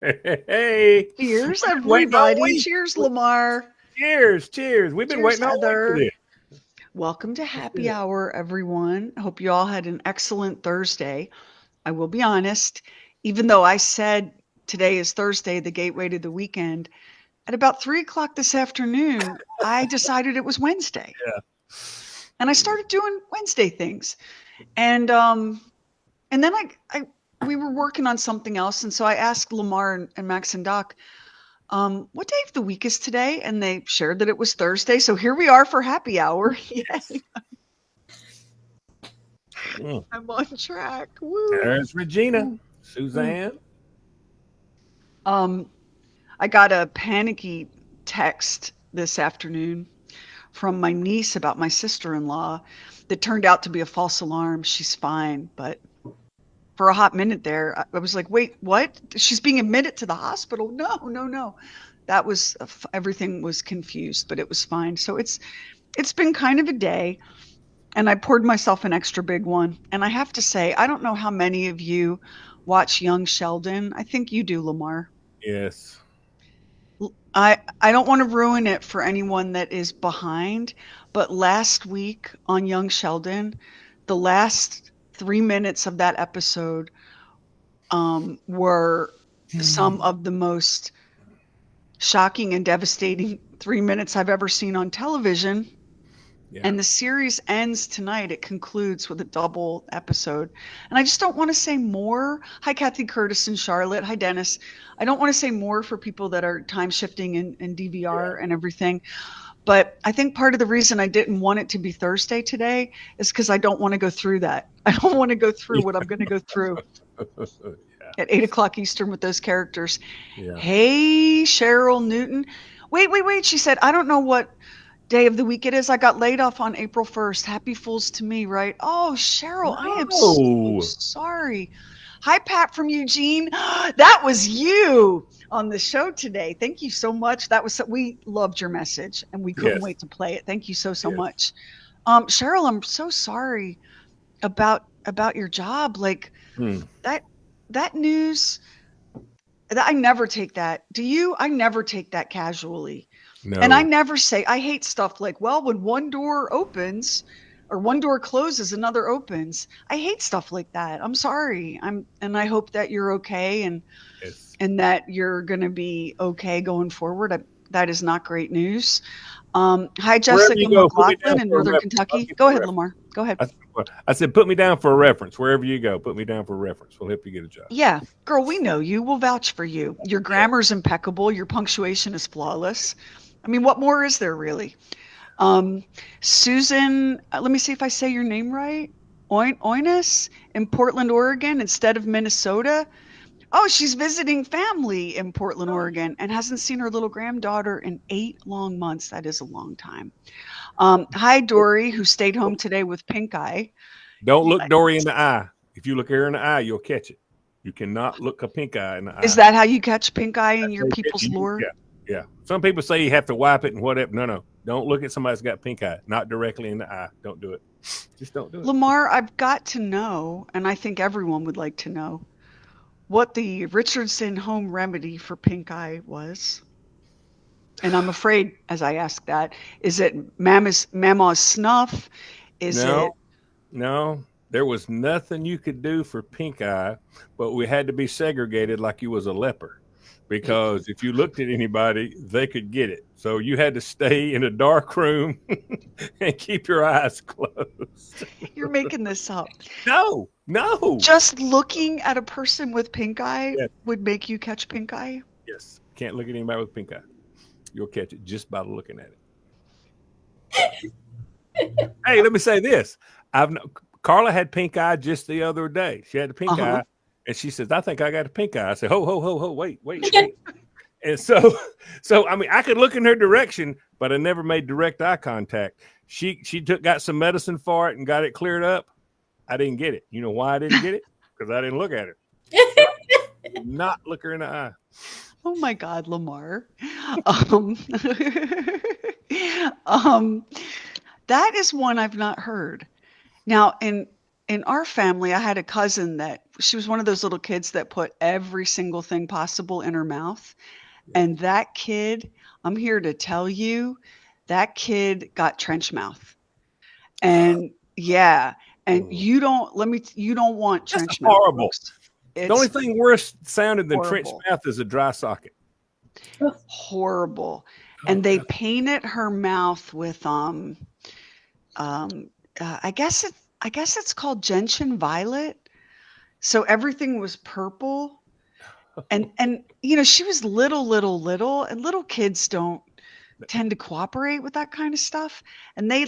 Hey, Cheers, we've been waiting all everybody. week. Cheers, Lamar. Cheers, cheers. We've been Cheers, waiting all week for Heather. this. Welcome to Let's Happy do it. Hour, everyone. I hope you all had an excellent Thursday. I will be honest, even though I said today is Thursday, the gateway to the weekend, at about 3 o'clock this afternoon, I decided it was Wednesday. Yeah. And I started doing Wednesday things. And and then I we were working on something else. And so I asked Lamar and Max and Doc, what day of the week is today? And they shared that it was Thursday. So here we are for happy hour. Yes. Yay. Mm. I'm on track. Woo. There's Regina, Suzanne. Um, I got a panicky text this afternoon from my niece about my sister-in-law that turned out to be a false alarm. She's fine, but for a hot minute there, I was like, "Wait, what? She's being admitted to the hospital?" No, no, no. That was everything was confused, but it was fine. So it's been kind of a day. And I poured myself an extra big one. And I have to say, I don't know how many of you watch Young Sheldon. I think you do, Lamar. Yes. I don't want to ruin it for anyone that is behind, but last week on Young Sheldon, the last 3 minutes of that episode were some of the most shocking and devastating 3 minutes I've ever seen on television. Yeah. And the series ends tonight. It concludes with a double episode. And I just don't want to say more. Hi, Kathy Curtis and Charlotte. Hi, Dennis. I don't want to say more for people that are time shifting and Yeah. DVR and everything. But I think part of the reason I didn't want it to be Thursday today is because I don't want to go through that. I don't want to go through what I'm going to go through Yeah. at 8 o'clock Eastern with those characters. Yeah. Hey, Cheryl Newton. Wait, wait, wait. She said, I don't know what day of the week it is. I got laid off on April 1st. Happy Fools to me, right? Oh, Cheryl, I am so No. sorry. Hi, Pat from Eugene. That was you on the show today. Thank you so much. We loved your message and we couldn't Yes. wait to play it. Thank you so so Yes. much. Cheryl, I'm so sorry about your job. Like Hmm. that that news that I never take that. Do you? I never take that casually. And I No. never say I hate stuff like, well, when one door opens or one door closes, another opens. I hate stuff like that. I'm sorry. And I hope that you're okay Yes. and that you're going to be okay going forward. That is not great news. Hi, Wherever Jessica you go, put me down McLaughlin in for a Northern reference. I'll Kentucky. give Go you a ahead, reference. Lamar. Go ahead. I said, put me down for a reference. Wherever you go, put me down for a reference. We'll help you get a job. Yeah, girl, we know you. We'll vouch for you. Your Yeah. grammar's impeccable. Your punctuation is flawless. I mean, what more is there really? Susan, let me see if I say your name right. Oines in Portland, Oregon, instead of Minnesota. Oh, she's visiting family in Portland, Oregon, and hasn't seen her little granddaughter in 8 long months. That is a long time. Hi, Dory, who stayed home today with pink eye. Don't look Dory in the eye. If you look her in the eye, you'll catch it. You cannot look a pink eye in the Is eye. that how you catch pink eye in That's your how you get people's lore? yeah, yeah. Some people say you have to wipe it and whatever. No, no. Don't look at somebody that's got pink eye. Not directly in the eye. Don't do it. Just don't do it. Lamar, I've got to know, and I think everyone would like to know, what the Richardson home remedy for pink eye was. And I'm afraid, as I ask that, is it Mama's snuff? Is No, it no. There was nothing you could do for pink eye, but we had to be segregated like you was a leper. Because if you looked at anybody, they could get it. So you had to stay in a dark room and keep your eyes closed. you're making this up? No, no. Just looking at a person with pink eye Yes, would make you catch pink eye? yes. Can't look at anybody with pink eye. You'll catch it just by looking at it. Hey, let me say this. I've Carla had pink eye just the other day. She had a pink Uh-huh. eye, and she says, "I think I got a pink eye." I said, "Ho, ho, ho, ho! Wait, wait, wait!" And so, so I mean, I could look in her direction, but I never made direct eye contact. She got some medicine for it and got it cleared up. I didn't get it. You know why I didn't get it? Because I didn't look at her. Did not look her in the eye. Oh my God, Lamar. Um, um, that is one I've not heard. Now, in our family, I had a cousin that she was one of those little kids that put every single thing possible in her mouth. Yeah. And that kid, I'm here to tell you, that kid got trench mouth. And yeah, and Mm. you don't want That's trench mouth, horrible. folks. The only It's thing worse sounding than trench horrible. mouth is a dry socket. Horrible. Oh And they God. painted her mouth with um I guess it's called gentian violet. So everything was purple. And she was little, and little kids don't tend to cooperate with that kind of stuff. And they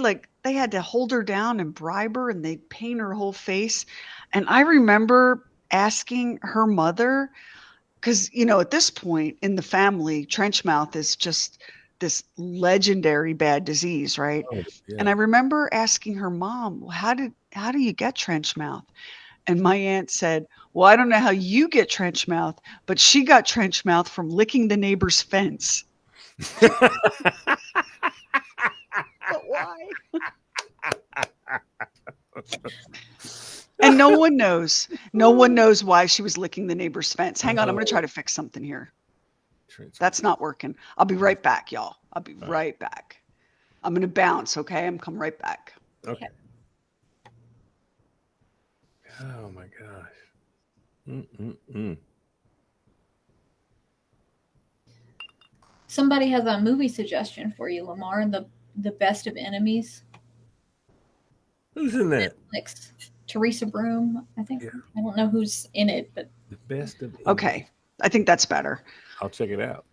had to hold her down and bribe her, and they paint her whole face. And I remember asking her mother, because at this point in the family, trench mouth is just this legendary bad disease, right? Oh, And I yeah. remember asking her mom, well, how do you get trench mouth? And my aunt said, well, I don't know how you get trench mouth, but she got trench mouth from licking the neighbor's fence. But why? And no one knows. No one knows why she was licking the neighbor's fence. Hang on, I'm going to try to fix something here. Trench That's not working. I'll be right back, y'all. I'll be All right. right back. I'm going to bounce, okay? I'm coming right back. Okay. Oh my gosh. Mm-mm-mm. Somebody has a movie suggestion for you, Lamar. The Best of Enemies. Who's in that? Netflix. Teresa Broom, I think. Yeah. I don't know who's in it, but The Best of Enemies. Okay. I think that's better. I'll check it out.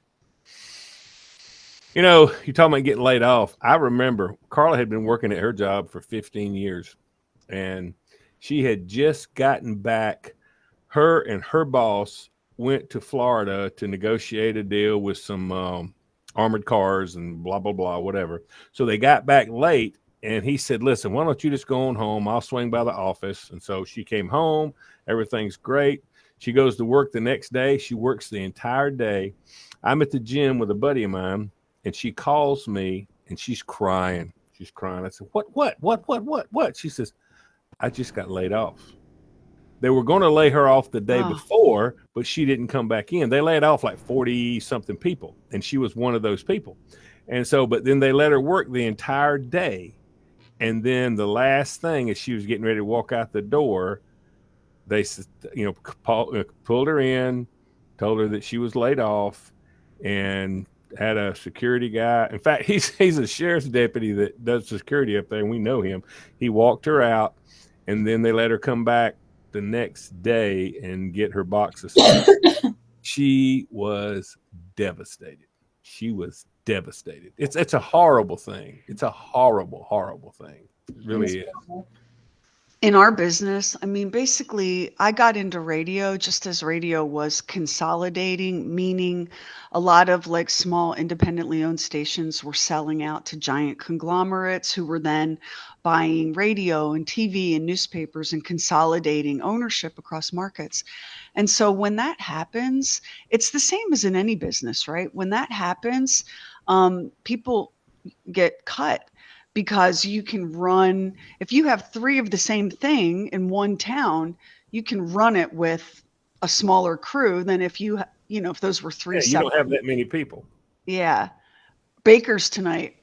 You're talking about getting laid off. I remember Carla had been working at her job for 15 years, and she had just gotten back. Her and her boss went to Florida to negotiate a deal with some armored cars and blah, blah, blah, whatever. So they got back late, and he said, listen, why don't you just go on home? I'll swing by the office. And so she came home. Everything's great. She goes to work the next day. She works the entire day. I'm at the gym with a buddy of mine, and she calls me, and she's crying. She's crying. I said, what? She says, I just got laid off. They were going to lay her off the day before, but she didn't come back in. They laid off like 40 something people, and she was one of those people. And so, but then they let her work the entire day. And then the last thing, as she was getting ready to walk out the door, they, pulled her in, told her that she was laid off, and had a security guy. In fact, he's a sheriff's deputy that does security up there, and we know him. He walked her out, and then they let her come back the next day and get her box of stuff. She was devastated. She was devastated. It's a horrible thing. It's a horrible thing. It really is. In our business, I mean, basically, I got into radio just as radio was consolidating, meaning a lot of like small independently owned stations were selling out to giant conglomerates who were then buying radio and TV and newspapers and consolidating ownership across markets. And so when that happens, it's the same as in any business, right? When that happens, people get cut because you can run, if you have 3 of the same thing in one town, you can run it with a smaller crew than if if those were 3 Yeah, you don't separate. have that many people. Yeah. Bakers tonight.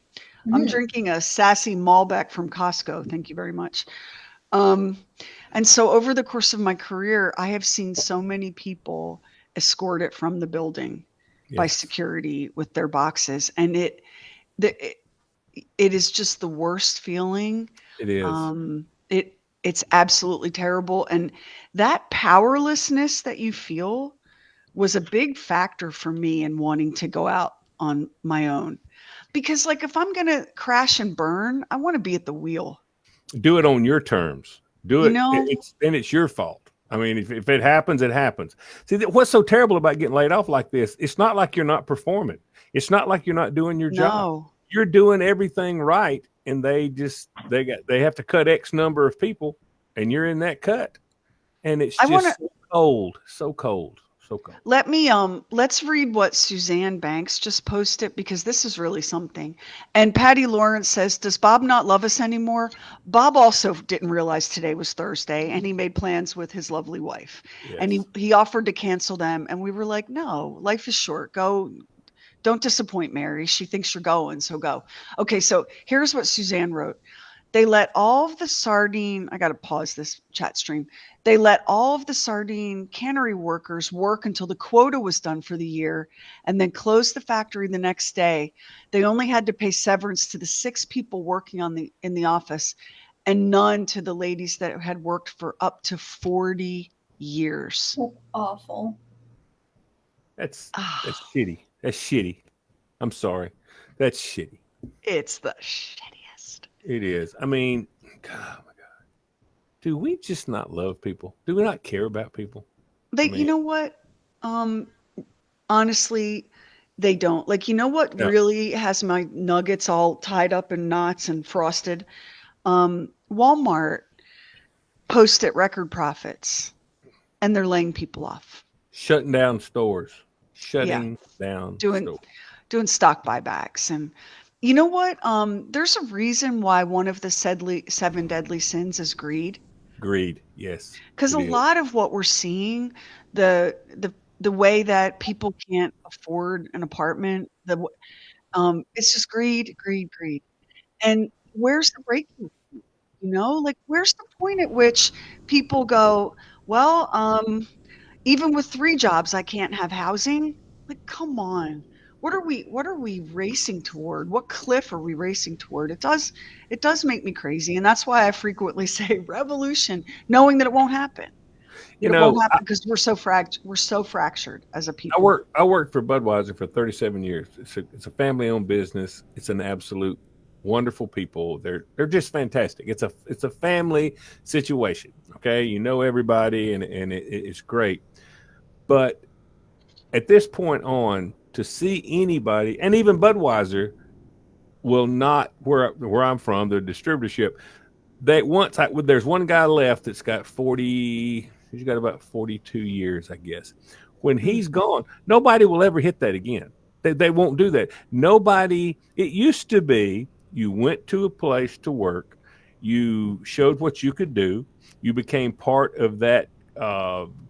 I'm drinking a Sassy Malbec from Costco. Thank you very much. And so over the course of my career, I have seen so many people escorted from the building by security with their boxes. And it is just the worst feeling. It is. It's absolutely terrible. And that powerlessness that you feel was a big factor for me in wanting to go out on my own. Because like if I'm going to crash and burn, I want to be at the wheel. Do it on your terms. Do it. It's your fault. I mean, if it happens, it happens. See, what's so terrible about getting laid off like this? It's not like you're not performing. It's not like you're not doing your job. You're doing everything right, and they have to cut X number of people, and you're in that cut, and it's so cold. So cold. Let's read what Suzanne Banks just posted because this is really something. And Patty Lawrence says, "Does Bob not love us anymore?" Bob also didn't realize today was Thursday, and he made plans with his lovely wife. And Yes. he offered to cancel them, and we were like, "No, life is short. Go, don't disappoint Mary. She thinks you're going, so go." Okay, so here's what Suzanne wrote. They let all of the sardine, I got to pause this chat stream. They let all of the sardine cannery workers work until the quota was done for the year and then closed the factory the next day. They only had to pay severance to the 6 people working in the office and none to the ladies that had worked for up to 40 years. That's awful. That's Ah, shitty. That's shitty. I'm sorry. That's shitty. it's the shittiest. It is. I mean, God, oh my God. Do we just not love people? Do we not care about people? I You mean, know what? Um, Honestly, they don't. Like, you know what no. really has my nuggets all tied up in knots and frosted? Walmart posted record profits and they're laying people off. Shutting down stores. Yeah, Shutting down doing stores. doing stock buybacks. And you know what? There's a reason why one of the 7 deadly sins is greed. Greed. Yes, Because a it is. lot of what we're seeing, the way that people can't afford an apartment, it's just greed, greed, greed. And where's the breaking point? Like where's the point at which people go, well, even with 3 jobs, I can't have housing? Like, come on. What are we racing toward? What cliff are we racing toward? It does make me crazy. And that's why I frequently say revolution, knowing that it won't happen. You That it won't know, happen because we're so fractured as a I people. work. I worked for Budweiser for 37 years. It's a family owned business. It's an absolute wonderful people. They're just fantastic. It's a family situation. Okay, you know everybody, and it's great. But at this point on, to see anybody, and even Budweiser will not where I'm from, the distributorship. There's one guy left that's got 40. He's got about 42 years, I guess. When Mm. he's gone, nobody will ever hit that again. They won't do that. Nobody. It used to be you went to a place to work, you showed what you could do, you became part of that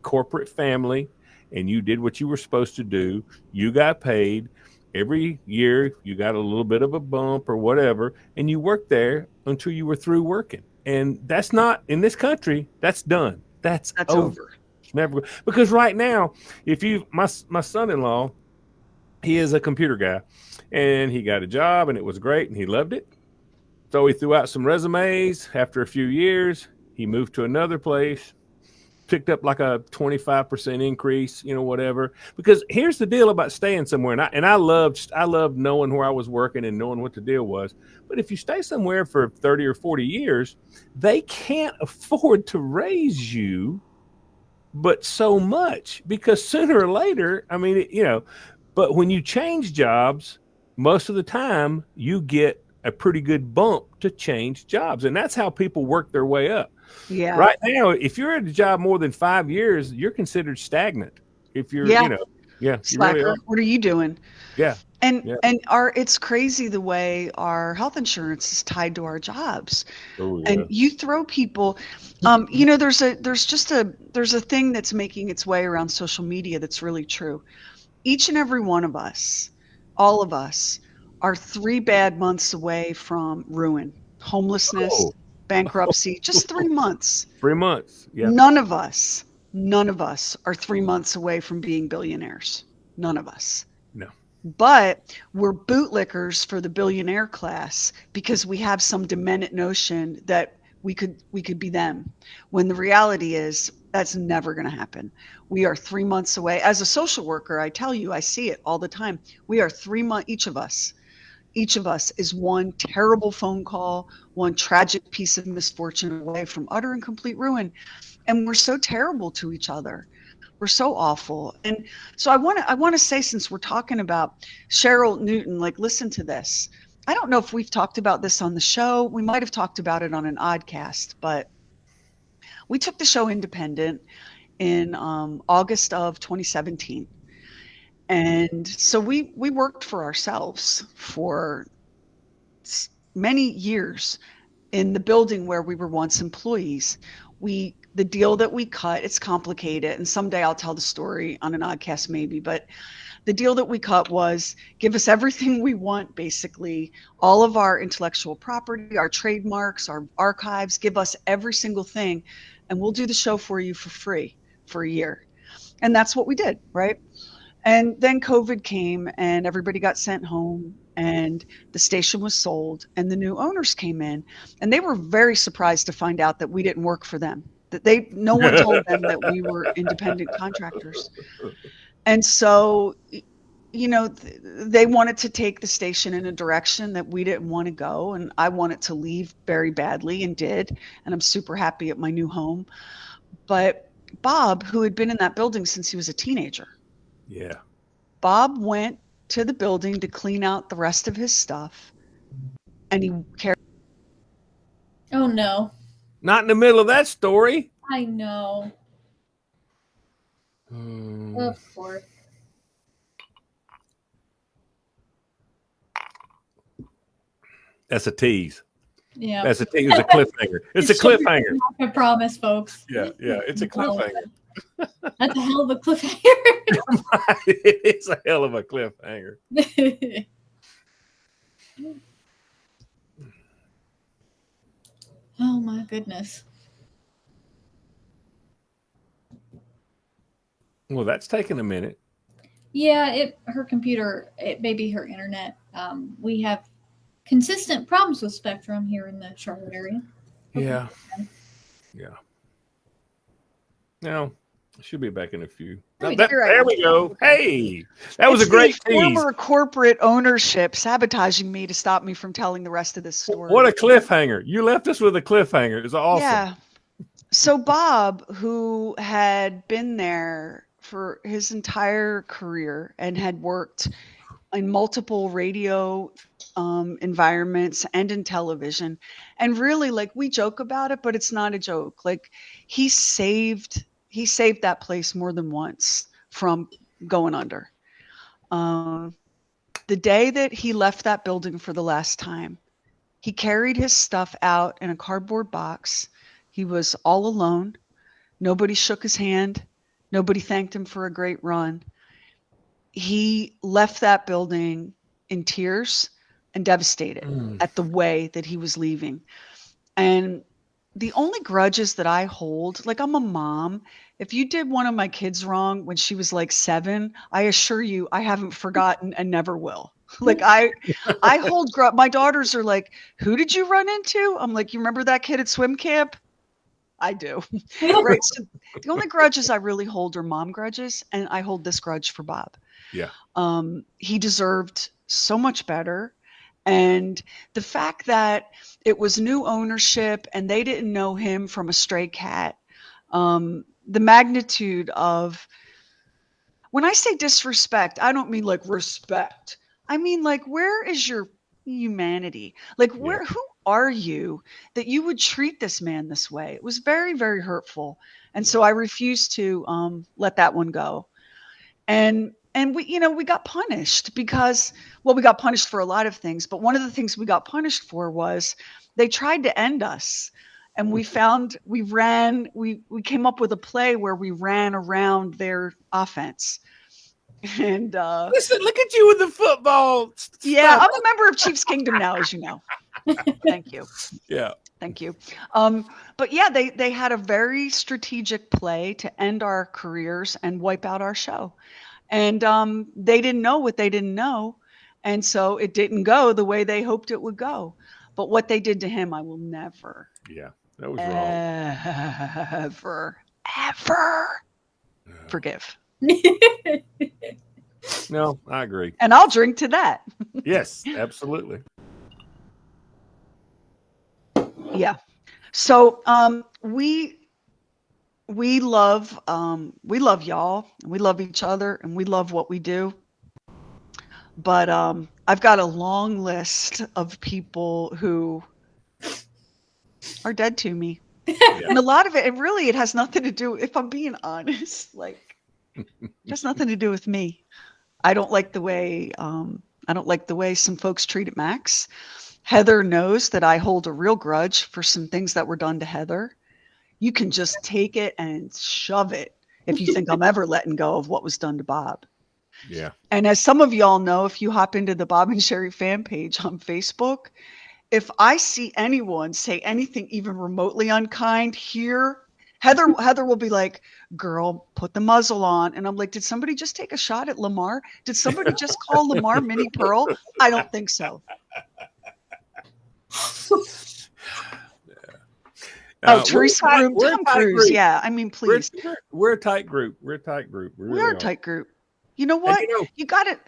corporate family, and you did what you were supposed to do. You got paid every year. You got a little bit of a bump or whatever, and you worked there until you were through working. And that's not in this country. That's done. That's That's over. over. It's never because right now, if you my son-in-law, he is a computer guy, and he got a job and it was great and he loved it. So he threw out some resumes. After a few years, he moved to another place, picked up like a 25% increase, whatever. Because here's the deal about staying somewhere. And I loved knowing where I was working and knowing what the deal was. But if you stay somewhere for 30 or 40 years, they can't afford to raise you but so much because sooner or later, I mean, but when you change jobs, most of the time you get a pretty good bump to change jobs. And that's how people work their way up. Yeah. Right now, if you're at a job more than 5 years, you're considered stagnant. If you're, Yeah. yeah, you really are. Slacker. What are you doing? Yeah, And yeah. and our it's crazy the way our health insurance is tied to our jobs. Oh, And yeah. you throw people, there's a thing that's making its way around social media that's really true. Each and every one of us, all of us, are 3 bad months away from ruin, homelessness, Oh, bankruptcy, just 3 months. 3 months. Yeah. None of us, none of us are 3 months away from being billionaires. None of us. No. But we're bootlickers for the billionaire class because we have some demented notion that we could be them. When the reality is that's never going to happen. We are 3 months away. As a social worker, I tell you, I see it all the time. We are 3 months, each of us is one terrible phone call, one tragic piece of misfortune away from utter and complete ruin. And we're so terrible to each other. We're so awful. And so I want to say, since we're talking about Cheryl Newton, like, listen to this. I don't know if we've talked about this on the show. We might have talked about it on an oddcast, but we took the show independent in August of 2017. And so we worked for ourselves for many years in the building where we were once employees. The deal that we cut, it's complicated, and someday I'll tell the story on an oddcast maybe, but the deal that we cut was give us everything we want, basically, all of our intellectual property, our trademarks, our archives, give us every single thing, and we'll do the show for you for free for a year. And that's what we did, right? And then COVID came and everybody got sent home and the station was sold and the new owners came in and they were very surprised to find out that we didn't work for them. No one told them that we were independent contractors. And so, they wanted to take the station in a direction that we didn't want to go. And I wanted to leave very badly and did. And I'm super happy at my new home. But Bob, who had been in that building since he was a teenager, Yeah. Bob went to the building to clean out the rest of his stuff. And he carried. Oh no. Not in the middle of that story. I know. Of course. That's a tease. Yeah. That's a tease. It's a cliffhanger. It's a cliffhanger. I promise, folks. Yeah. It's a cliffhanger. That's a hell of a cliffhanger. It's a hell of a cliffhanger. Oh my goodness. Well, that's taking a minute. Yeah, her computer, maybe her internet. We have consistent problems with Spectrum here in the Charlotte area. Yeah. No, she'll be back in a few. There we go. Hey, that was a great tease. Former corporate ownership sabotaging me to stop me from telling the rest of this story. What a cliffhanger. You left us with a cliffhanger. It's awesome. Yeah. So Bob, who had been there for his entire career and had worked in multiple radio environments and in television, and really, like, we joke about it, but it's not a joke. Like, he saved that place more than once from going under. The day that he left that building for the last time, he carried his stuff out in a cardboard box. He was all alone. Nobody shook his hand. Nobody thanked him for a great run. He left that building in tears and devastated at the way that he was leaving. And the only grudges that I hold, like, I'm a mom. If you did one of my kids wrong when she was like 7, I assure you I haven't forgotten and never will. Like, I hold my daughters are like, who did you run into? I'm like, you remember that kid at swim camp? I do. Right. So the only grudges I really hold are mom grudges. And I hold this grudge for Bob. Yeah. He deserved so much better. And the fact that it was new ownership and they didn't know him from a stray cat, the magnitude of, when I say disrespect, I don't mean like respect. I mean, like, where is your humanity? Like, who are you that you would treat this man this way? It was very, very hurtful. And so I refuse to let that one go. And we got punished because, well, we got punished for a lot of things, but one of the things we got punished for was they tried to end us. And we came up with a play where we ran around their offense. And listen, look at you with the football. Yeah, I'm a member of Chiefs Kingdom now, as you know. Thank you. Yeah. Thank you. But yeah, they had a very strategic play to end our careers and wipe out our show. And they didn't know what they didn't know. And so it didn't go the way they hoped it would go. But what they did to him, I will never. Yeah, that was wrong. Ever forgive. No, I agree. And I'll drink to that. Yes, absolutely. Yeah. So we love y'all, and we love each other, and we love what we do. But I've got a long list of people who are dead to me. And a lot of it, and really, it has nothing to do. If I'm being honest, like, it has nothing to do with me. I don't like the way some folks treated Max. Heather knows that I hold a real grudge for some things that were done to Heather. You can just take it and shove it if you think I'm ever letting go of what was done to Bob. Yeah. And as some of y'all know, if you hop into the Bob and Sheri fan page on Facebook, if I see anyone say anything even remotely unkind here, Heather will be like, "Girl, put the muzzle on." And I'm like, "Did somebody just take a shot at Lamar? Did somebody just call Lamar Mini Pearl? I don't think so." Teresa Broom, Tom Cruise. Yeah, I mean, please. We're a tight group. We're a tight group. We are a tight group. You know what? You gotta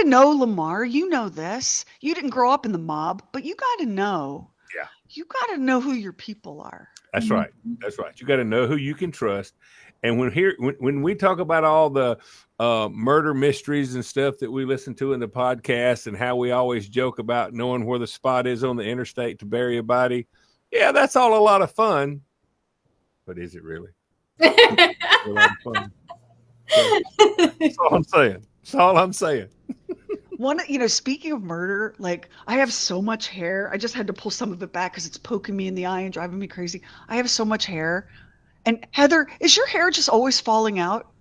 know, Lamar. You know this. You didn't grow up in the mob, but you gotta know. Yeah. You gotta know who your people are. That's right. That's right. You got to know who you can trust. And when we talk about all the murder mysteries and stuff that we listen to in the podcast, and how we always joke about knowing where the spot is on the interstate to bury a body, yeah, that's all a lot of fun. But is it really? A lot of fun. That's all I'm saying. That's all I'm saying. Speaking of murder, like, I have so much hair. I just had to pull some of it back because it's poking me in the eye and driving me crazy. I have so much hair. And Heather, is your hair just always falling out?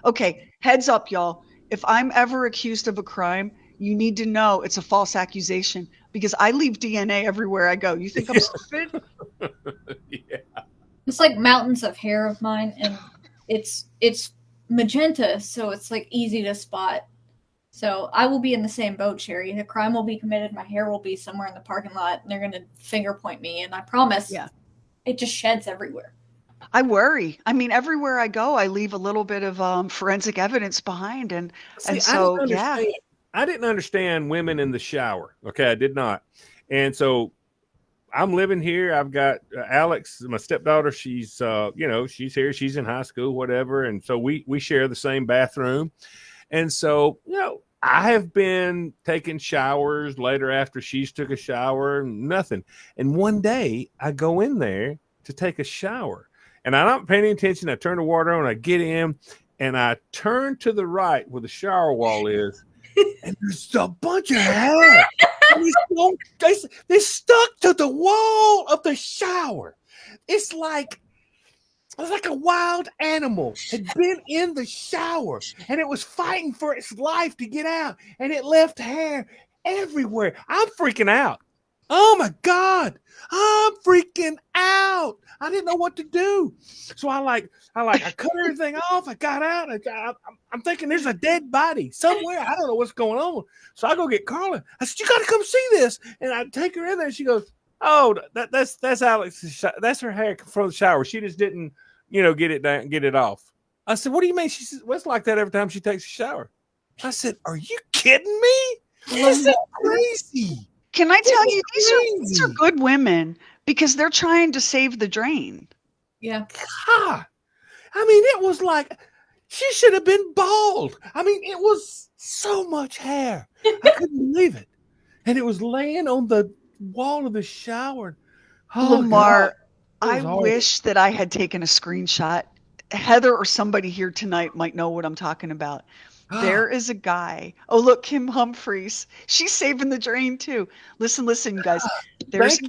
Okay, heads up, y'all. If I'm ever accused of a crime, you need to know it's a false accusation, because I leave DNA everywhere I go. You think I'm stupid? Yeah. It's like mountains of hair of mine, and it's magenta, so it's like easy to spot. So I will be in the same boat, Sheri. The crime will be committed. My hair will be somewhere in the parking lot, and they're going to finger point me. And I promise, it just sheds everywhere. I worry. I mean, everywhere I go, I leave a little bit of forensic evidence behind, and so I didn't understand women in the shower. Okay, I did not. And so I'm living here. I've got Alex, my stepdaughter. She's she's here. She's in high school, whatever. And so we share the same bathroom. And so, I have been taking showers later after she's took a shower, nothing. And one day I go in there to take a shower, and I'm not paying any attention. I turn the water on, I get in, and I turn to the right where the shower wall is, and there's a bunch of hair. They stuck to the wall of the shower. It's like a wild animal had been in the shower, and it was fighting for its life to get out, and it left hair everywhere. I'm freaking out. Oh my God, I'm freaking out. I didn't know what to do. So I cut everything off. I got out. I'm thinking there's a dead body somewhere. I don't know what's going on. So I go get Carla. I said, "You got to come see this." And I take her in there, and she goes, "Oh, that's Alex's. That's her hair from the shower. She just didn't, get it off." I said, "What do you mean?" She said, "Well, it's like that every time she takes a shower." I said, "Are you kidding me? This is crazy." Can I tell you, these are good women, because they're trying to save the drain. Yeah. God. I mean, it was like she should have been bald. I mean, it was so much hair. I couldn't believe it. And it was laying on the wall of the shower. Oh, Lamar, I wish that I had taken a screenshot. Heather or somebody here tonight might know what I'm talking about. There is a guy. Oh, look, Kim Humphreys. She's saving the drain too. Listen, you guys. There's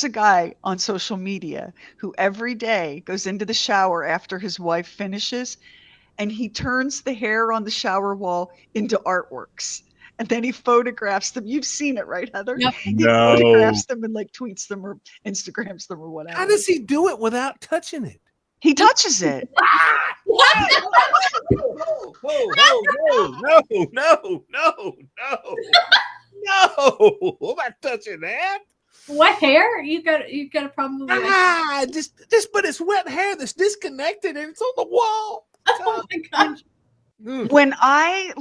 a guy on social media who every day goes into the shower after his wife finishes, and he turns the hair on the shower wall into artworks. And then he photographs them. You've seen it, right, Heather? Yep. He photographs them and tweets them or Instagrams them or whatever. How does he do it without touching it? He touches it. Whoa, no. I'm not touching that. What hair? You got a problem with that? Just but it's wet hair that's disconnected and it's on the wall. Oh my gosh. When I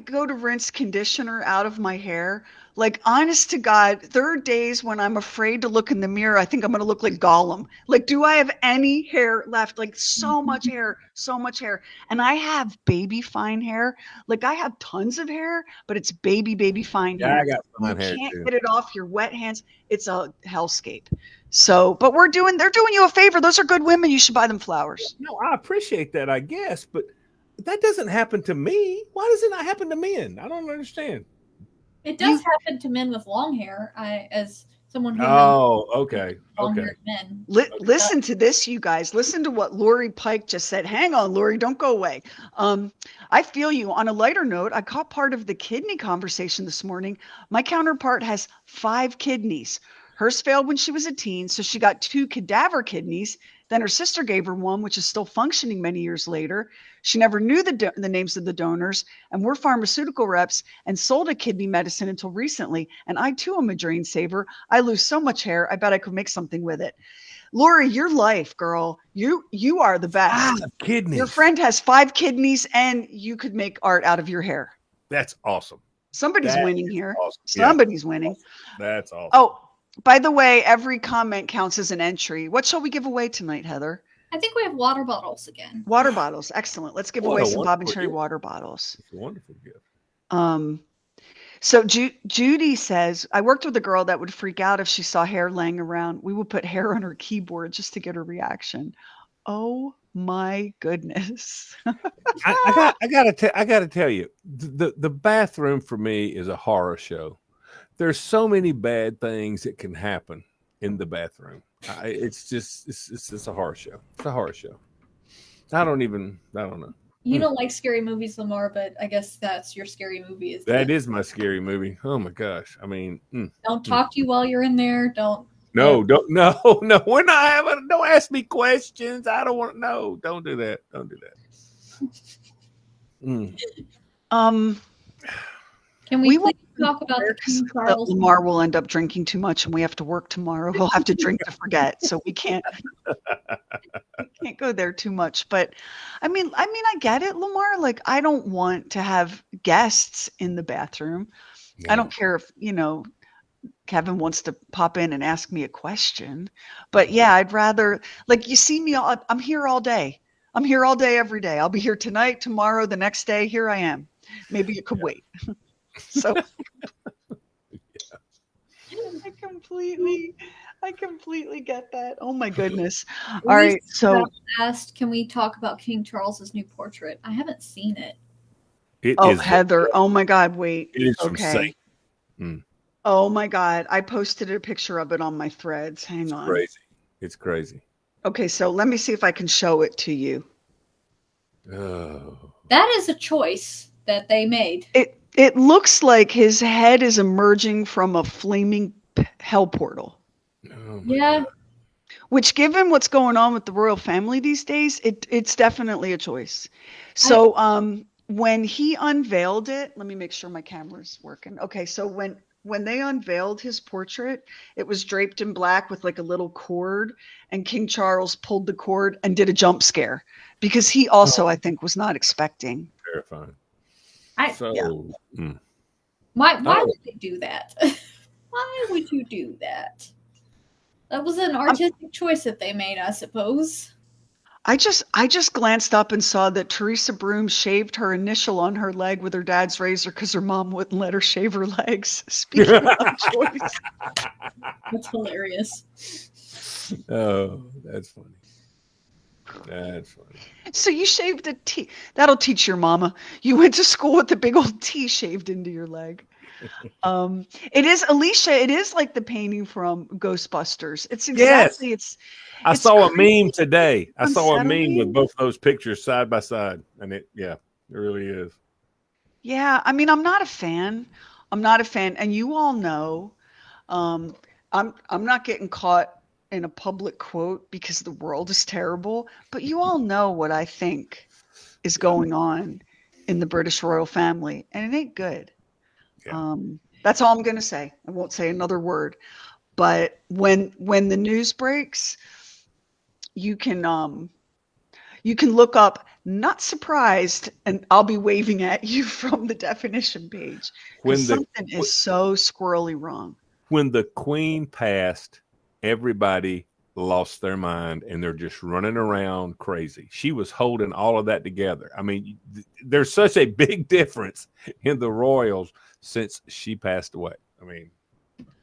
go to rinse conditioner out of my hair, like honest to God, there are days when I'm afraid to look in the mirror. I think I'm gonna look like Gollum. Like, do I have any hair left? Like so much hair, so much hair. And I have baby fine hair. Like I have tons of hair, but it's baby fine Yeah, I hair. got You fine hair can't too. get it off your wet hands. It's a hellscape. So, but they're doing you a favor. Those are good women. You should buy them flowers. No, I appreciate that, I guess, but that doesn't happen to me. Why does it not happen to men? I don't understand. It does happen to men with long hair. As someone who has Oh, okay. long-haired men. Listen to this, you guys. Listen to what Lori Pike just said. Hang on, Lori, don't go away. I feel you. On a lighter note, I caught part of the kidney conversation this morning. My counterpart has 5 kidneys. Hers failed when she was a teen, so she got 2 cadaver kidneys. Then her sister gave her one, which is still functioning many years later. She never knew the names of the donors, and we're pharmaceutical reps and sold a kidney medicine until recently. And I too am a drain saver. I lose so much hair. I bet I could make something with it. Lori, your life, girl. You are the best. 5 kidneys. Your friend has 5 kidneys, and you could make art out of your hair. That's awesome. Somebody's winning here. Awesome. Somebody's winning. That's awesome. Oh, by the way, every comment counts as an entry. What shall we give away tonight, Heather? I think we have water bottles again. Water bottles. Excellent. Let's give away some Bob and Sheri water bottles. It's a wonderful gift. So Judy says, I worked with a girl that would freak out if she saw hair laying around. We would put hair on her keyboard just to get her reaction. Oh my goodness. I gotta tell you, the bathroom for me is a horror show. There's so many bad things that can happen in the bathroom. It's just a horror show. It's a horror show. I don't know. You don't like scary movies, Lamar, but I guess that's your scary movie. That is my scary movie. Oh my gosh. I mean, don't talk to you while you're in there. Don't. No. We're not having. Don't ask me questions. I don't want. No, don't do that. Don't do that. Can we please talk about the King Charles? Lamar will end up drinking too much, and we have to work tomorrow. He'll have to drink to forget, so we can't go there too much. But I mean, I get it, Lamar. Like, I don't want to have guests in the bathroom. Yeah. I don't care if Kevin wants to pop in and ask me a question, but yeah, I'd rather, like, you see me. I'm here all day. I'm here all day, every day. I'll be here tonight, tomorrow, the next day. Here I am. Maybe you could wait. So I completely get that. Oh my goodness. All right. So asked, can we talk about King Charles's new portrait? I haven't seen it. Heather. Oh my God. Wait. It is okay. Oh my God. I posted a picture of it on my threads. Hang on. It's crazy. Okay. So let me see if I can show it to you. Oh. That is a choice that they made. It looks like his head is emerging from a flaming hell portal. Oh yeah. God. Which, given what's going on with the royal family these days, it's definitely a choice. So when he unveiled it, let me make sure my camera's working. Okay, so when they unveiled his portrait, it was draped in black with like a little cord, and King Charles pulled the cord and did a jump scare because he also, I think, was not expecting. Terrifying. Why would they do that? Why would you do that? That was an artistic choice that they made, I suppose. I just glanced up and saw that Teresa Broom shaved her initial on her leg with her dad's razor because her mom wouldn't let her shave her legs. Speaking of choice. That's hilarious. Oh, that's funny. That's funny. So you shaved a T. That'll teach your mama. You went to school with a big old T shaved into your leg. It is, Alicia, it is like the painting from Ghostbusters. It's exactly, I saw a meme today. I saw a meme with both those pictures side by side. And it really is. Yeah. I mean, I'm not a fan. And you all know, I'm not getting caught in a public quote because the world is terrible, but you all know what I think is going on in the British royal family, and it ain't good. Yeah. That's all I'm going to say. I won't say another word, but when the news breaks, you can look up Not surprised, and I'll be waving at you from the definition page because When the something is so squirrely wrong. when the queen passed, everybody lost their mind and they're just running around crazy. She was holding all of that together. I mean, there's such a big difference in the royals since she passed away. I mean,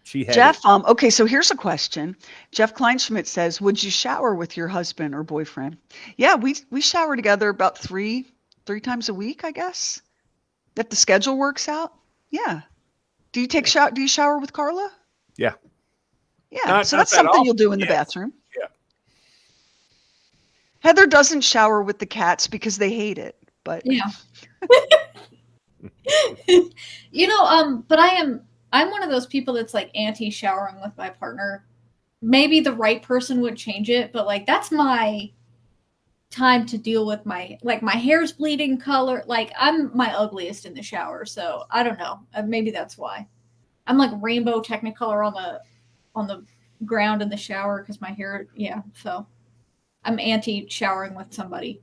she had Jeff, okay, so here's a question. Jeff Kleinschmidt says, would you shower with your husband or boyfriend? Yeah, we shower together about three times a week, I guess. If the schedule works out. Yeah. Do you shower with Carla? Yeah. Yeah. So that's something you'll do in the bathroom. Yeah. Heather doesn't shower with the cats because they hate it, but yeah. But I'm one of those people that's like anti-showering with my partner. Maybe the right person would change it, but like that's my time to deal with my hair's bleeding color. Like I'm my ugliest in the shower, so I don't know. Maybe that's why. I'm like rainbow Technicolor on the ground in the shower because my hair. Yeah, so I'm anti-showering with somebody.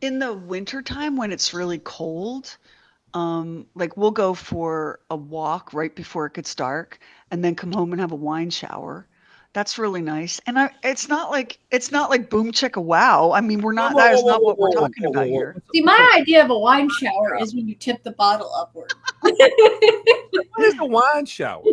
in the wintertime when it's really cold, like we'll go for a walk right before it gets dark and then come home and have a wine shower. That's really nice. And it's not like boom chicka wow. I mean, that is not what we're talking about here. See, my idea of a wine shower is when you tip the bottle upward. What is a wine shower?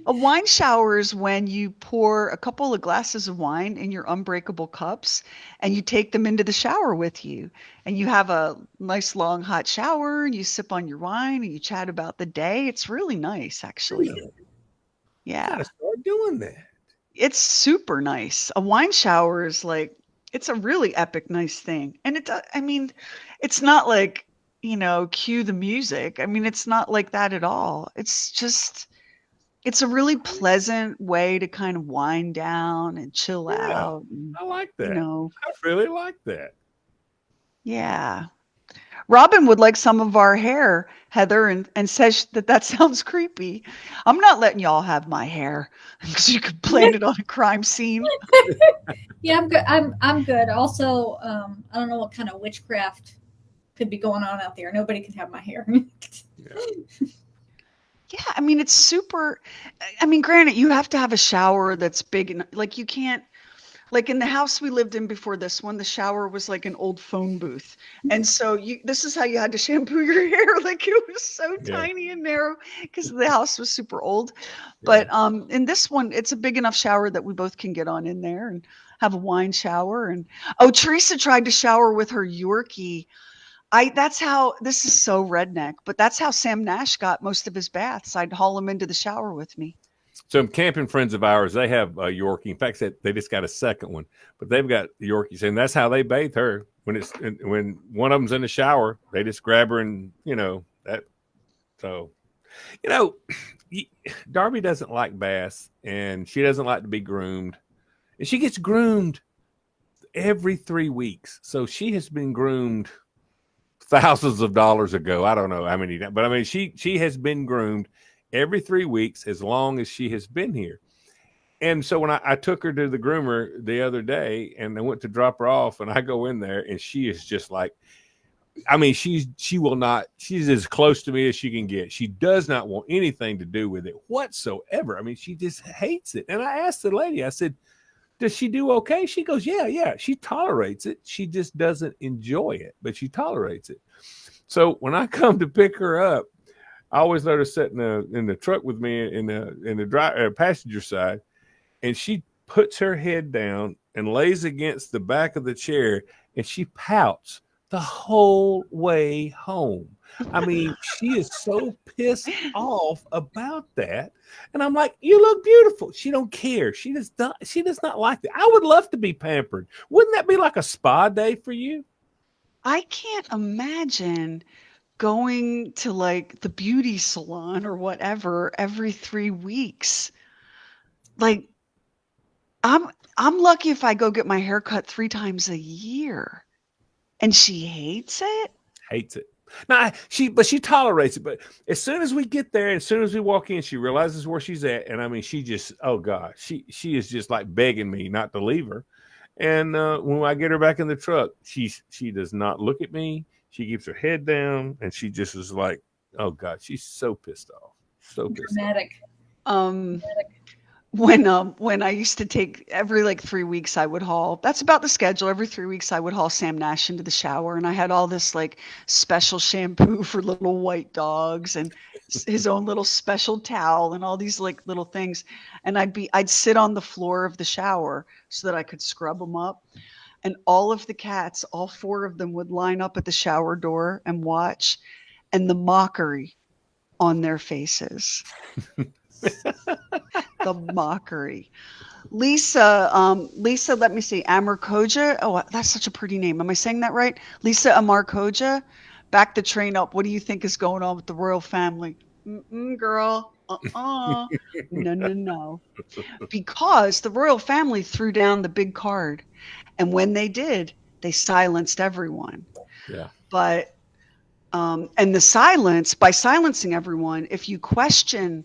A wine shower is when you pour a couple of glasses of wine in your unbreakable cups and you take them into the shower with you. And you have a nice long hot shower and you sip on your wine and you chat about the day. It's really nice, actually. Yeah. Gotta start doing that. It's super nice. A wine shower is like, it's a really epic, nice thing. And it's not like, cue the music. I mean, it's not like that at all. It's a really pleasant way to kind of wind down and chill out. And, I like that. I really like that. Yeah. Robin would like some of our hair, Heather, and says that sounds creepy. I'm not letting y'all have my hair because you could plant it on a crime scene. Yeah, I'm good. I'm good. Also, I don't know what kind of witchcraft could be going on out there. Nobody can have my hair. Yeah, I mean, it's super. I mean, granted, you have to have a shower that's big and like you can't. Like in the house we lived in before this one, the shower was like an old phone booth. And so this is how you had to shampoo your hair. Like it was so tiny and narrow because the house was super old. But in this one, it's a big enough shower that we both can get on in there and have a wine shower. And Teresa tried to shower with her Yorkie. This is so redneck, but that's how Sam Nash got most of his baths. I'd haul him into the shower with me. Some camping friends of ours, they have a Yorkie. In fact, they just got a second one, but they've got Yorkies, and that's how they bathe her. When one of them's in the shower, they just grab her and that. So, Darby doesn't like baths, and she doesn't like to be groomed, and she gets groomed every 3 weeks. So she has been groomed thousands of dollars ago. I don't know how many, but I mean, she has been groomed every 3 weeks as long as she has been here. And so when I took her to the groomer the other day and I went to drop her off and I go in there and she is just like, I mean, she's as close to me as she can get. She does not want anything to do with it whatsoever. I mean, she just hates it. And I asked the lady, I said, does she do okay? She goes, yeah. She tolerates it. She just doesn't enjoy it, but she tolerates it. So when I come to pick her up, I always let her sit in the truck with me in the passenger side, and she puts her head down and lays against the back of the chair, and she pouts the whole way home. I mean, she is so pissed off about that, and I'm like, "You look beautiful." She don't care. She does not like that. I would love to be pampered. Wouldn't that be like a spa day for you? I can't imagine going to like the beauty salon or whatever every 3 weeks. Like I'm lucky if I go get my hair cut 3 times a year. And she hates it? Hates it. No, she tolerates it. But as soon as we get there, as soon as we walk in, she realizes where she's at. And I mean, she just, oh God, she is just like begging me not to leave her. And when I get her back in the truck, she does not look at me. She keeps her head down, and she just is like, "Oh God," she's so pissed off, so pissed off. Dramatic. Um, when I used to take every like 3 weeks I would haul, that's about the schedule. Every 3 weeks I would haul Sam Nash into the shower, and I had all this like special shampoo for little white dogs and his own little special towel and all these like little things. And I'd sit on the floor of the shower so that I could scrub them up. And all of the cats, all four of them would line up at the shower door and watch, and the mockery on their faces. The mockery. Lisa, let me see. Amarkoja. Oh, that's such a pretty name. Am I saying that right? Lisa Amarkoja. Back the train up. What do you think is going on with the royal family? Girl. No, no, no. Because the royal family threw down the big card. And when they did, they silenced everyone. Yeah. But, and the silence, by silencing everyone, if you question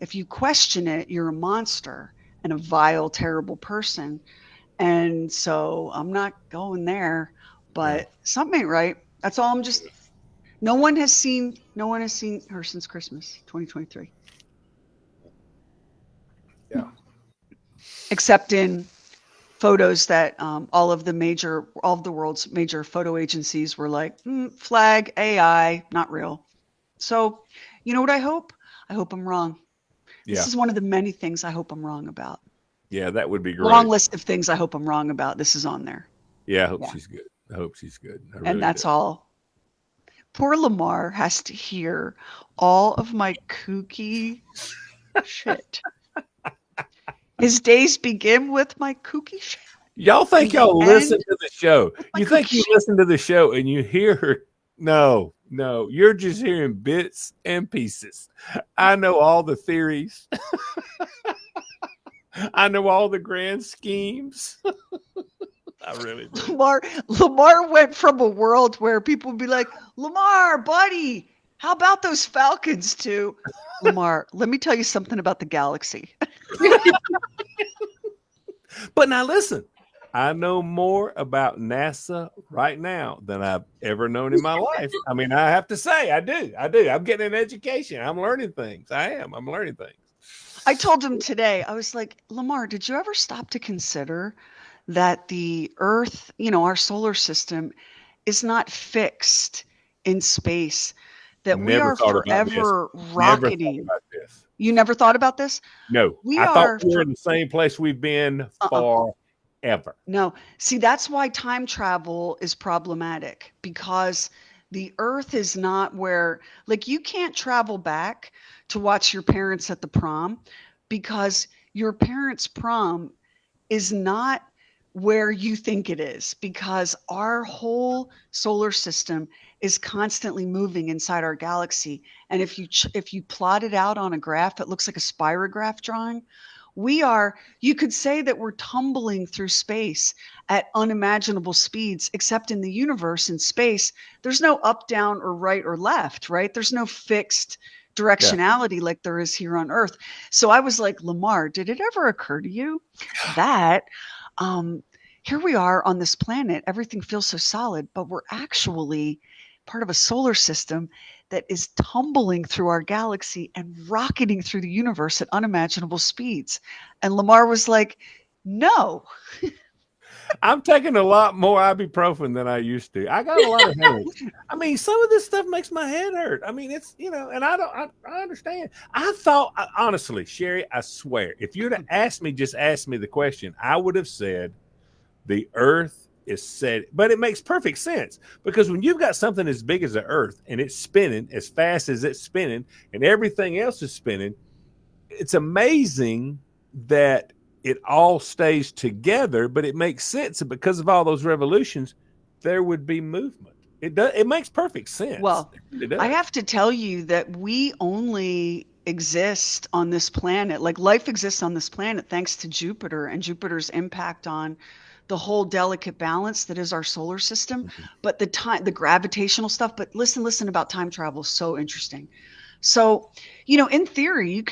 it, you're a monster and a vile, terrible person. And so I'm not going there, but something ain't right. That's all. No one has seen her since Christmas 2023. Yeah. Except in photos that all of the world's major photo agencies were like, flag, AI, not real. So, you know what I hope? I hope I'm wrong. Yeah. This is one of the many things I hope I'm wrong about. Yeah, that would be great. Long list of things I hope I'm wrong about. This is on there. Yeah, I hope she's good. I hope she's good. I really And that's do. all. Poor Lamar has to hear all of my kooky shit. His days begin with my kooky shit. Y'all think y'all listen to the show. You think kooky you shit. listen to the show and you hear her. No, you're just hearing bits and pieces. I know all the theories. I know all the grand schemes. I really do. Lamar went from a world where people would be like, Lamar, buddy, how about those Falcons to Lamar, let me tell you something about the galaxy. But now listen, I know more about NASA right now than I've ever known in my life. I mean, I have to say, I do. I'm getting an education. I'm learning things. I'm learning things. I told him today, I was like, Lamar, did you ever stop to consider that the Earth, our solar system, is not fixed in space, that we Never are thought about this. forever Never rocketing? thought about this. You never thought about this? No, I thought we were in the same place we've been forever. No. See, that's why time travel is problematic, because the Earth is not where, like, you can't travel back to watch your parents at the prom, because your parents' prom is not where you think it is, because our whole solar system is constantly moving inside our galaxy. And if you plot it out on a graph, it looks like a spirograph drawing. You could say that we're tumbling through space at unimaginable speeds, except in the universe, in space, there's no up, down, or right or left, right? There's no fixed directionality like there is here on Earth. So I was like, Lamar, did it ever occur to you that here we are on this planet, everything feels so solid, but we're actually part of a solar system that is tumbling through our galaxy and rocketing through the universe at unimaginable speeds? And Lamar was like, no. I'm taking a lot more ibuprofen than I used to. I got a lot of headaches. I mean, some of this stuff makes my head hurt. I mean, it's, and I understand. I thought, honestly, Sheri, I swear, if you'd have asked me the question, I would have said the Earth is set. But it makes perfect sense, because when you've got something as big as the Earth and it's spinning as fast as it's spinning and everything else is spinning, it's amazing that it all stays together. But it makes sense that because of all those revolutions, there would be movement. It makes perfect sense. Well, I have to tell you that we only exist on this planet, like life exists on this planet, thanks to Jupiter and Jupiter's impact on the whole delicate balance that is our solar system. But the gravitational stuff. But listen about time travel. So interesting. So, in theory,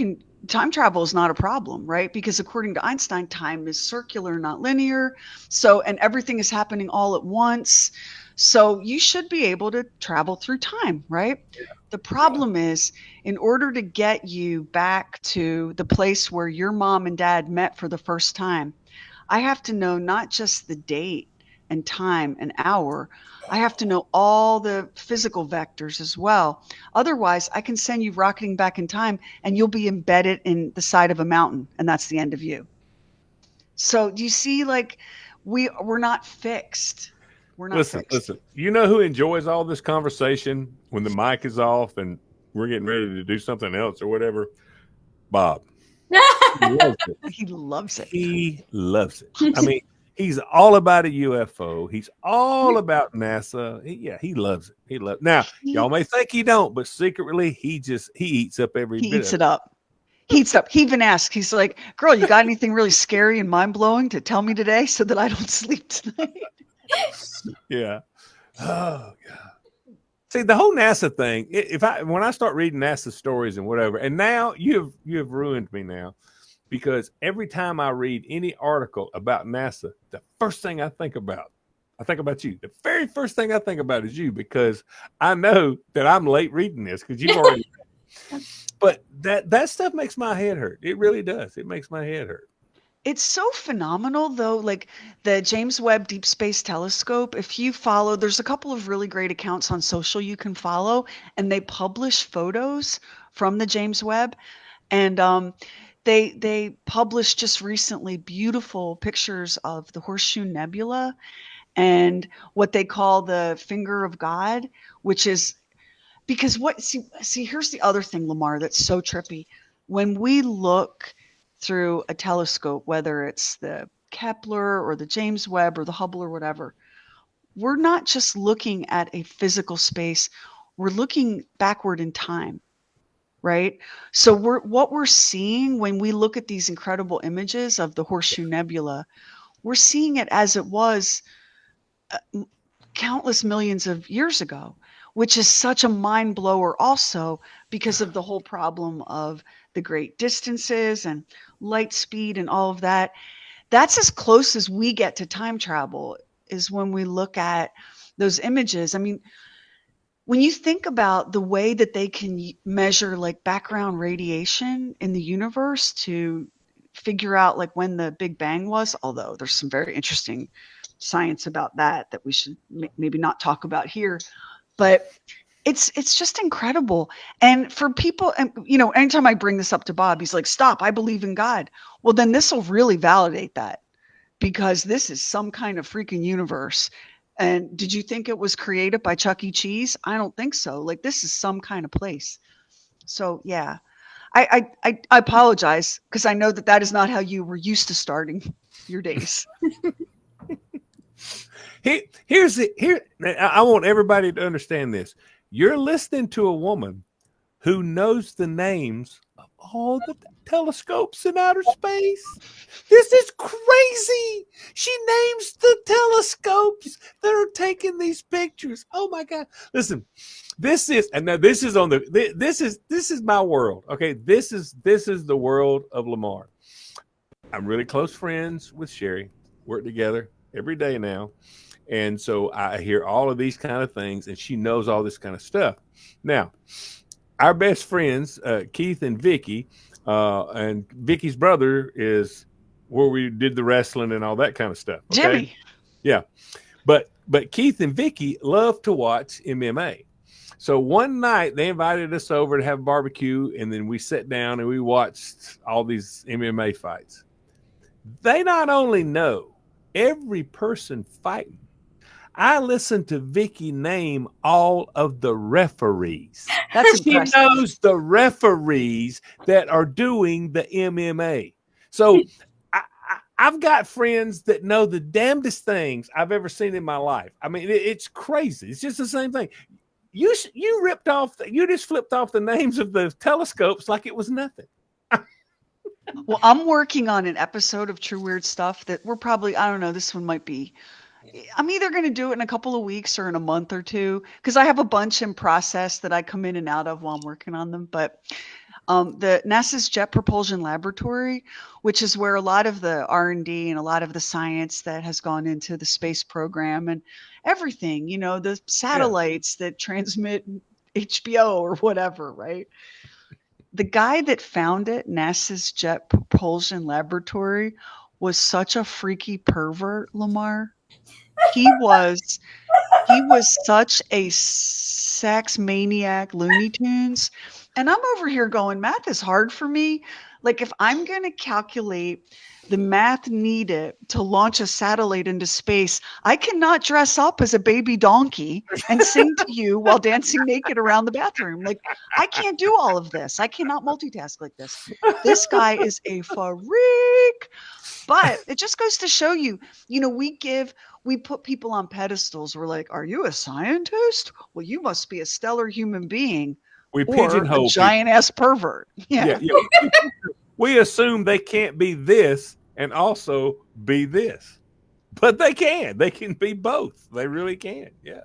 time travel is not a problem, right? Because according to Einstein, time is circular, not linear. So, and everything is happening all at once. So you should be able to travel through time, right? The Yeah. problem is, in order to get you back to the place where your mom and dad met for the first time, I have to know not just the date and time and hour, I have to know all the physical vectors as well. Otherwise, I can send you rocketing back in time and you'll be embedded in the side of a mountain, and that's the end of you. So, do you see, like, we're not fixed. We're not Listen, fixed. listen. You know who enjoys all this conversation when the mic is off and we're getting ready to do something else or whatever? Bob. He loves it. He loves it. He loves it. I mean, he's all about a UFO. He's all about NASA. He loves it. He loves. Now, y'all He may think he don't, but secretly he eats up every he bit eats of it it. up. He eats up. He even asks. He's like, "Girl, you got anything really scary and mind blowing to tell me today so that I don't sleep tonight?" Yeah. Oh God. See the whole NASA thing. If I when I start reading NASA stories and whatever, and now you have ruined me now because every time I read any article about NASA, the first thing I think about you. The very first thing I think about is you because I know that I'm late reading this because you've already. But that stuff makes my head hurt. It really does. It makes my head hurt. It's so phenomenal though, like the James Webb Deep Space Telescope. If you follow, there's a couple of really great accounts on social you can follow, and they publish photos from the James Webb. And they published just recently beautiful pictures of the Horseshoe Nebula and what they call the Finger of God, which is because what see here's the other thing, Lamar, that's so trippy. When we look through a telescope, whether it's the Kepler or the James Webb or the Hubble or whatever, we're not just looking at a physical space, we're looking backward in time, right? So what we're seeing when we look at these incredible images of the Horseshoe Nebula, we're seeing it as it was countless millions of years ago, which is such a mind blower also because of the whole problem of the great distances and light speed and all of that. That's as close as we get to time travel is when we look at those images. I mean, when you think about the way that they can measure like background radiation in the universe to figure out like when the Big Bang was, although there's some very interesting science about that we should maybe not talk about here, but it's just incredible. And for people, and anytime I bring this up to Bob, he's like, "Stop! I believe in God." Well, then this will really validate that because this is some kind of freaking universe. And did you think it was created by Chuck E. Cheese? I don't think so. Like this is some kind of place. So yeah, I apologize because I know that that is not how you were used to starting your days. I want everybody to understand this. You're listening to a woman who knows the names of all the telescopes in outer space. This is crazy. She names the telescopes that are taking these pictures. Oh my God. Listen, this is and now this is on the this is my world. Okay. This is the world of Lamar. I'm really close friends with Sheri. Work together every day now. And so I hear all of these kind of things, and she knows all this kind of stuff. Now, our best friends, Keith and Vicky, and Vicky's brother is where we did the wrestling and all that kind of stuff. Okay, Jimmy. yeah, but Keith and Vicky love to watch MMA. So one night they invited us over to have barbecue, and then we sat down and we watched all these MMA fights. They not only know every person fighting, I listened to Vicky name all of the referees. That's She impressive. knows the referees that are doing the MMA. So I've got friends that know the damnedest things I've ever seen in my life. I mean, it's crazy. It's just the same thing. You ripped off. You just flipped off the names of the telescopes like it was nothing. Well, I'm working on an episode of True Weird Stuff that we're probably, I don't know, this one might be, I'm either going to do it in a couple of weeks or in a month or two because I have a bunch in process that I come in and out of while I'm working on them. But The NASA's Jet Propulsion Laboratory, which is where a lot of the R&D and a lot of the science that has gone into the space program and everything, the satellites that transmit HBO or whatever, right? The guy that founded NASA's Jet Propulsion Laboratory was such a freaky pervert, Lamar. He was he was such a sex maniac, Looney Tunes. And I'm over here going, math is hard for me. Like, if I'm going to calculate the math needed to launch a satellite into space, I cannot dress up as a baby donkey and sing to you while dancing naked around the bathroom. Like, I can't do all of this. I cannot multitask like this. This guy is a freak. But it just goes to show you, we put people on pedestals. We're like, are you a scientist? Well, you must be a stellar human being We or a pigeonhole people. giant ass pervert. Yeah. We assume they can't be this and also be this. But they can. They can be both. They really can. Yeah.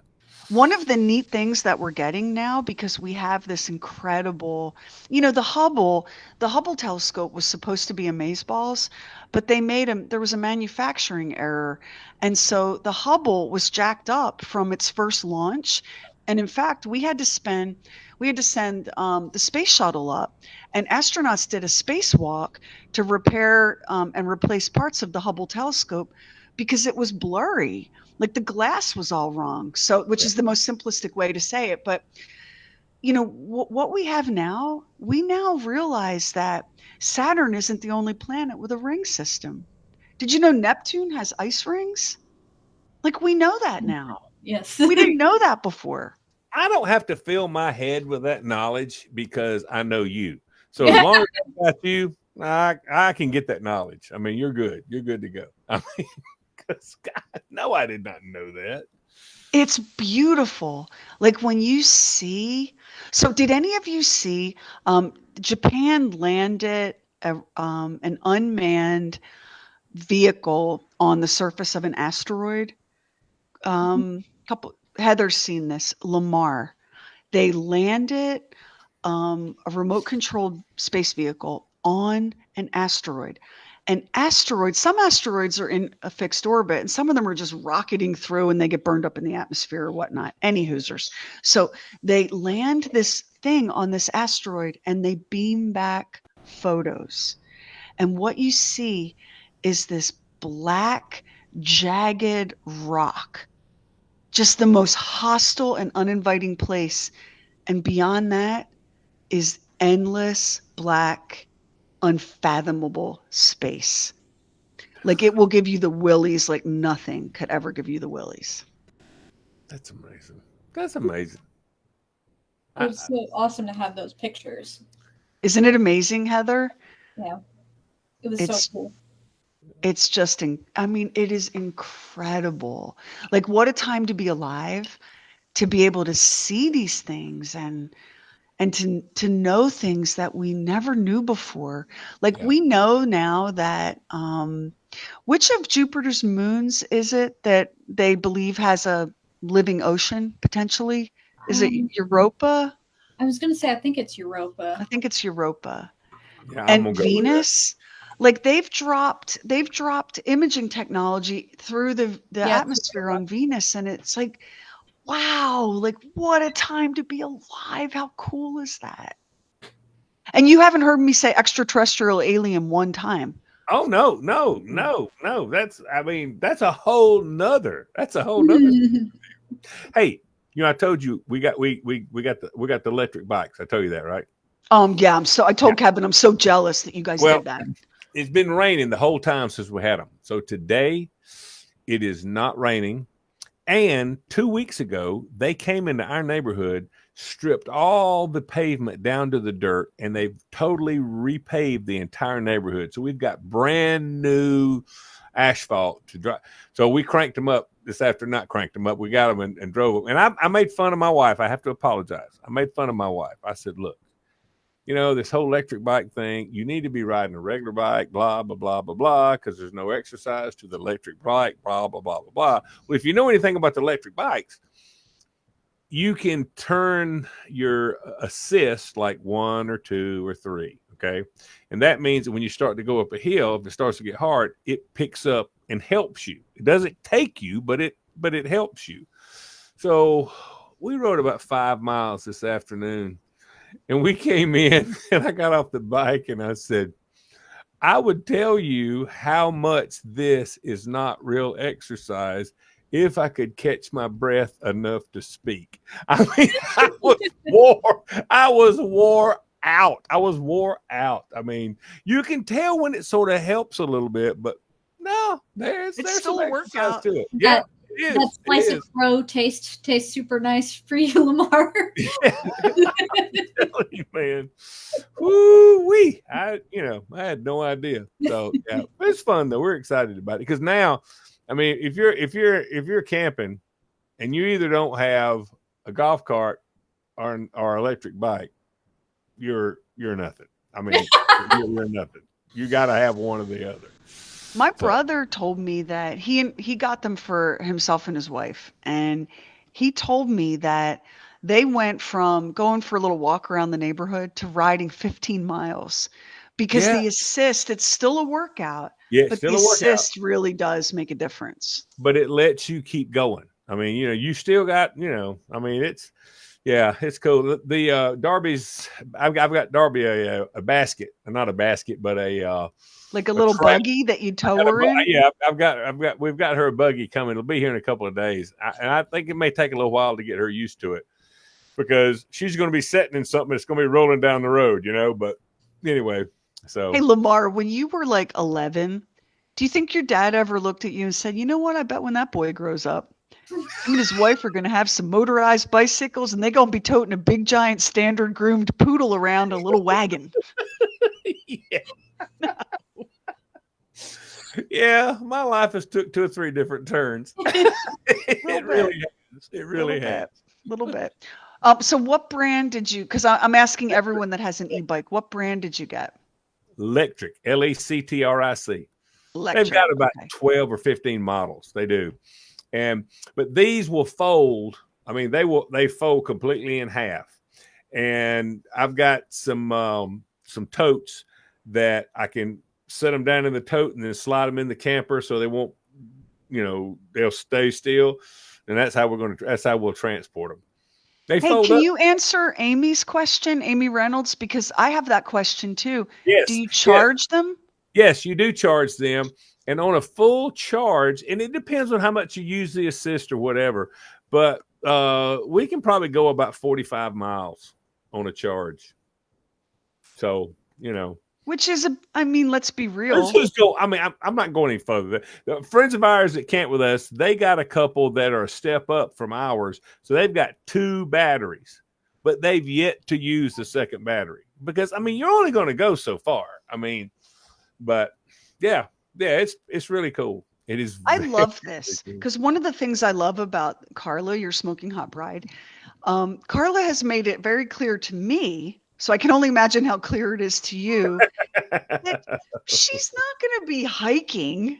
One of the neat things that we're getting now, because we have this incredible, the Hubble telescope was supposed to be amazeballs, but there was a manufacturing error. And so the Hubble was jacked up from its first launch. And in fact, we had to send the space shuttle up, and astronauts did a spacewalk to repair and replace parts of the Hubble telescope because it was blurry. Like the glass was all wrong. So, which is the most simplistic way to say it. But, what we have now, we now realize that Saturn isn't the only planet with a ring system. Did you know Neptune has ice rings? Like, we know that now. Yes. We didn't know that before. I don't have to fill my head with that knowledge because I know you. So as long as I got you, I can get that knowledge. I mean, you're good. You're good to go. I mean, because God, no, I did not know that. It's beautiful. Like when you see, so did any of you see Japan landed an unmanned vehicle on the surface of an asteroid? Heather's seen this. Lamar. They landed a remote controlled space vehicle on an asteroid. Some asteroids are in a fixed orbit, and some of them are just rocketing through and they get burned up in the atmosphere or whatnot. Any hoosers. So they land this thing on this asteroid and they beam back photos. And what you see is this black, jagged rock. Just the most hostile and uninviting place. And beyond that is endless black, unfathomable space. Like it will give you the willies like nothing could ever give you the willies. That's amazing. That's amazing. It was so awesome to have those pictures. Isn't it amazing, Heather? Yeah. It was so cool. It's just, it is incredible. Like what a time to be alive, to be able to see these things and to know things that we never knew before. Like we know now that, which of Jupiter's moons is it that they believe has a living ocean potentially? Is it Europa? I was going to say, I think it's Europa. I think it's Europa. Yeah, and Venus. Like they've dropped imaging technology through the atmosphere on Venus, and it's like, wow, like what a time to be alive. How cool is that? And you haven't heard me say extraterrestrial alien one time. Oh no. That's a whole nother. Hey, I told you we got the electric bikes. I told you that, right? Yeah. I told Kevin I'm so jealous that you guys did that. It's been raining the whole time since we had them. So today it is not raining. And 2 weeks ago, they came into our neighborhood, stripped all the pavement down to the dirt, and they've totally repaved the entire neighborhood. So we've got brand new asphalt to drive. So we cranked them up this afternoon. Not cranked them up. We got them and drove them. And I made fun of my wife. I have to apologize. I made fun of my wife. I said, look, this whole electric bike thing, you need to be riding a regular bike, blah, blah, blah, blah, blah, because there's no exercise to the electric bike, blah, blah, blah, blah, blah. Well, if you know anything about the electric bikes, you can turn your assist like 1 or 2 or 3. Okay. And that means that when you start to go up a hill, if it starts to get hard, it picks up and helps you. It doesn't take you, but it helps you. So we rode about 5 miles this afternoon, and we came in and I got off the bike and I said, I would tell you how much this is not real exercise if I could catch my breath enough to speak. I mean, I was wore out. I was wore out. I mean, you can tell when it sort of helps a little bit, but no, there's still some a workout to it. Yeah. That slice of crow tastes super nice for you, Lamar. I'm telling you, man. Woo-wee. I had no idea. So yeah, it's fun though. We're excited about it because now, I mean, if you're camping and you either don't have a golf cart or electric bike, you're nothing. I mean, you're nothing. You got to have one or the other. My brother told me that he got them for himself and his wife, and he told me that they went from going for a little walk around the neighborhood to riding 15 miles because the assist, it's still a workout, but the assist really does make a difference. But it lets you keep going. I mean, you still got, I mean, it's cool. The Darby's, I've got Darby a basket, not a basket, but like a little buggy that you tow her in? Yeah, we've got her a buggy coming. It'll be here in a couple of days. And I think it may take a little while to get her used to it because she's going to be sitting in something that's going to be rolling down the road, but anyway, so. Hey, Lamar, when you were like 11, do you think your dad ever looked at you and said, you know what? I bet when that boy grows up, him and his wife are going to have some motorized bicycles and they're going to be toting a big, giant, standard groomed poodle around a little wagon. Yeah. Yeah, my life has took 2 or 3 different turns. It really has. A little bit. So what brand did you, because I'm asking everyone that has an e-bike, what brand did you get? Electric, Lectric. Electric. They've got about 12 or 15 models. They do. But these will fold. I mean, they fold completely in half. And I've got some totes that I can set them down in the tote and then slide them in the camper so they won't, they'll stay still. And that's how we'll transport them. Hey, can you answer Amy's question, Amy Reynolds? Because I have that question too. Yes. Do you charge them? Yes, you do charge them. And on a full charge, and it depends on how much you use the assist or whatever, but we can probably go about 45 miles on a charge. So, Which is, let's be real. Let's just go. I mean, I'm not going any further. The friends of ours that camp with us, they got a couple that are a step up from ours. So they've got 2 batteries, but they've yet to use the second battery because, you're only going to go so far. But yeah, it's really cool. It is. I love this because one of the things I love about Carla, your smoking hot bride, Carla has made it very clear to me. So I can only imagine how clear it is to you that she's not going to be hiking.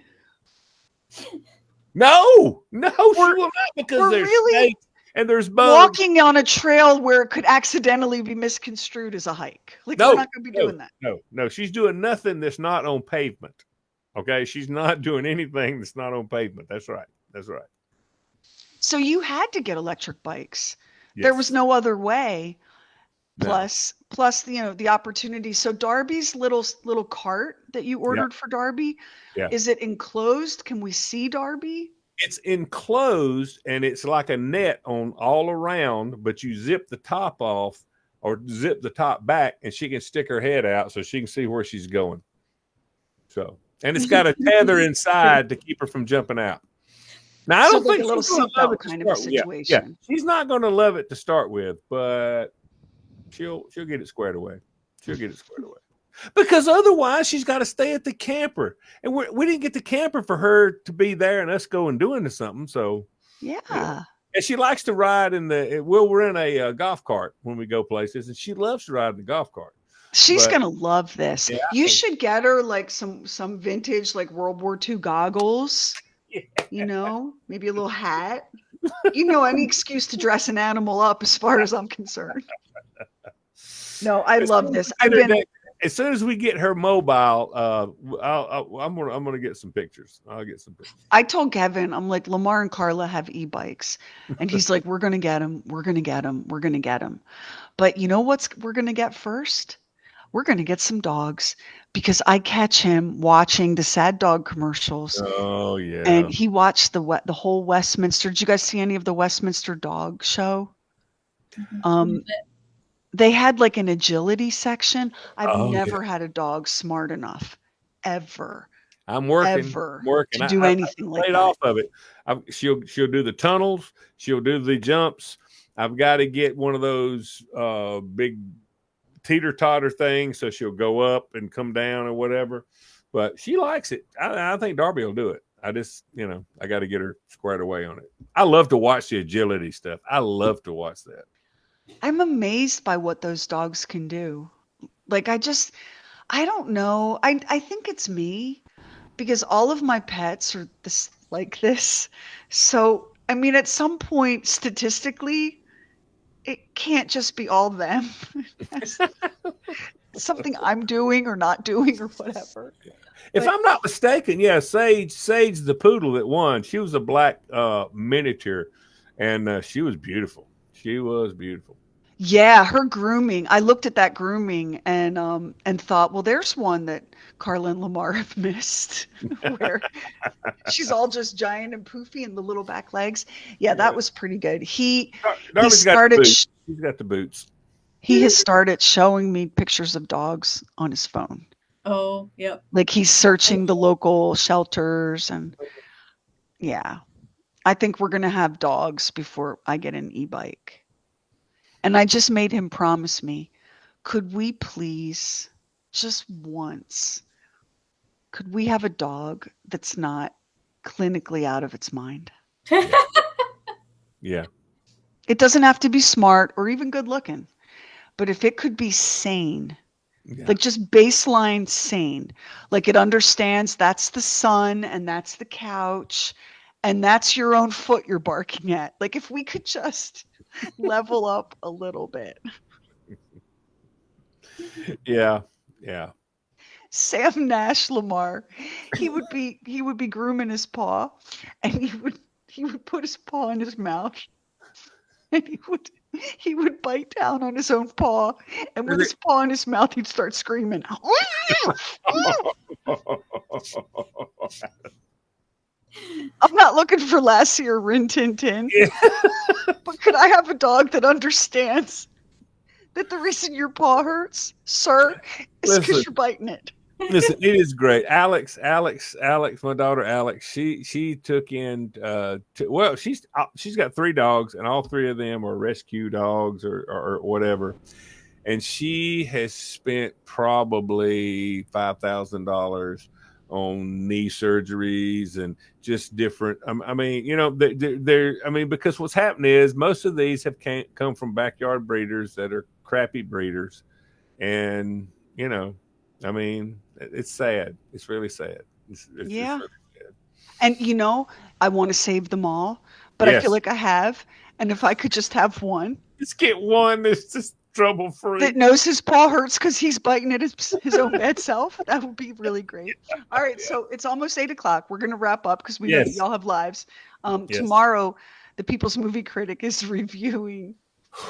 No, she will not because there's snakes and there's bugs. Walking on a trail where it could accidentally be misconstrued as a hike. We're not going to be doing that. No, she's doing nothing that's not on pavement. Okay, she's not doing anything that's not on pavement. That's right. So you had to get electric bikes. Yes. There was no other way. Plus, the opportunity. So Darby's little cart that you ordered for Darby, is it enclosed? Can we see Darby? It's enclosed and it's like a net on all around, but you zip the top off or zip the top back and she can stick her head out so she can see where she's going. So, and it's got a tether inside to keep her from jumping out. Now, I don't think a little seatbelt kind of a situation. Yeah. She's not going to love it to start with, but she'll get it squared away. Because otherwise she's got to stay at the camper, and we didn't get the camper for her to be there and us going doing something. So yeah. And she likes to ride we're in a golf cart when we go places, and she loves to ride in the golf cart. She's gonna love this. Yeah, you should get her like some vintage like World War II goggles. Yeah. Maybe a little hat. Any excuse to dress an animal up as far as I'm concerned. No, I love this. As soon as we get her mobile, I'm gonna get some pictures. I'll get some pictures. I told Kevin, I'm like, Lamar and Carla have e-bikes, and he's like, we're gonna get them. We're gonna get them. We're gonna get them. But you know what's we're gonna get first? We're gonna get some dogs because I catch him watching the sad dog commercials. Oh yeah. And he watched the whole Westminster. Did you guys see any of the Westminster dog show? They had like an agility section. I've never had a dog smart enough ever. I'm working to do anything like that. Off of it. She'll do the tunnels. She'll do the jumps. I've got to get one of those big teeter-totter things so she'll go up and come down or whatever. But she likes it. I think Darby will do it. I just, I got to get her squared away on it. I love to watch the agility stuff. I love to watch that. I'm amazed by what those dogs can do. Like, I don't know. I think it's me because all of my pets are like this. So, I mean, at some point, statistically, it can't just be all them. Something I'm doing or not doing or whatever. If I'm not mistaken, Sage the poodle that won, she was a black miniature, and she was beautiful. She was beautiful. Yeah, her grooming. I looked at that grooming and thought, well, there's one that Carla and Lamar have missed, where she's all just giant and poofy and the little back legs. Yeah, that was pretty good. He started. He's got the boots. He has started showing me pictures of dogs on his phone. Oh, yep. Like he's searching the local shelters and yeah. I think we're going to have dogs before I get an e-bike. And I just made him promise me, could we please, just once, could we have a dog that's not clinically out of its mind? Yeah. It doesn't have to be smart or even good looking. But if it could be sane, like just baseline sane, like it understands that's the sun and that's the couch and that's your own foot you're barking at. Like if we could just level up a little bit. Yeah. Sam Nash Lamar, he would be grooming his paw and he would put his paw in his mouth and he would bite down on his own paw, and with his paw in his mouth, he'd start screaming. I'm not looking for Lassie or Rin Tin Tin, but could I have a dog that understands that the reason your paw hurts, sir, is because you're biting it? Listen, it is great. Alex, my daughter Alex, she took in she's got 3 dogs and all 3 of them are rescue dogs or whatever. And she has spent probably $5,000 on knee surgeries and just different. I mean, because what's happened is most of these have come from backyard breeders that are crappy breeders, and I mean, it's sad. It's really sad. It's yeah. really sad. And I want to save them all, but I feel like I have. And if I could just have one, just get one that's just trouble free, that knows his paw hurts because he's biting at his own bad self, that would be really great. All right, so it's almost 8:00. We're gonna wrap up because we know that y'all have lives. Tomorrow, the People's Movie Critic is reviewing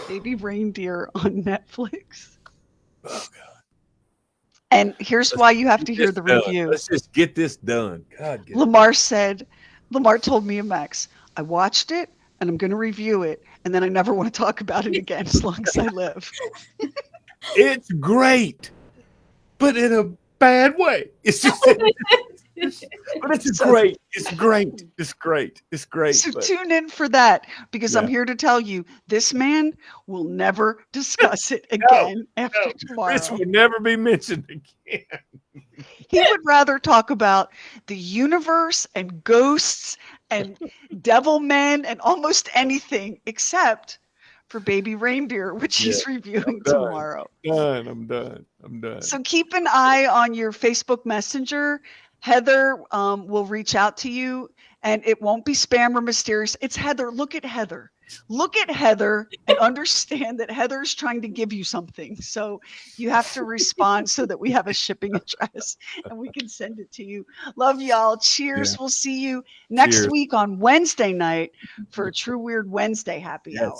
Baby Reindeer on Netflix. Oh God. And here's why you have to hear the review. Let's just get this done. God. Lamar told me and Max, I watched it and I'm going to review it. And then I never want to talk about it again as long as I live. It's great, but in a bad way. It's just, but it's great. It's great. It's great. It's great. So tune in for that because I'm here to tell you this man will never discuss it again after tomorrow. This will never be mentioned again. He would rather talk about the universe and ghosts and devil men and almost anything except for Baby Reindeer, which he's reviewing tomorrow. I'm done. So keep an eye on your Facebook Messenger. Heather will reach out to you And it won't be spam or mysterious. It's Heather. Look at Heather. Look at Heather and understand that Heather's trying to give you something. So you have to respond so that we have a shipping address and we can send it to you. Love y'all. Cheers. Yeah. We'll see you next Cheers. week on Wednesday night for a True Weird Wednesday happy Yes. hour.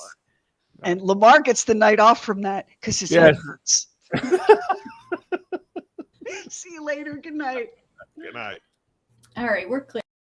And Lamar gets the night off from that because his head hurts. See you later. Good night. Good night. All right, we're clear.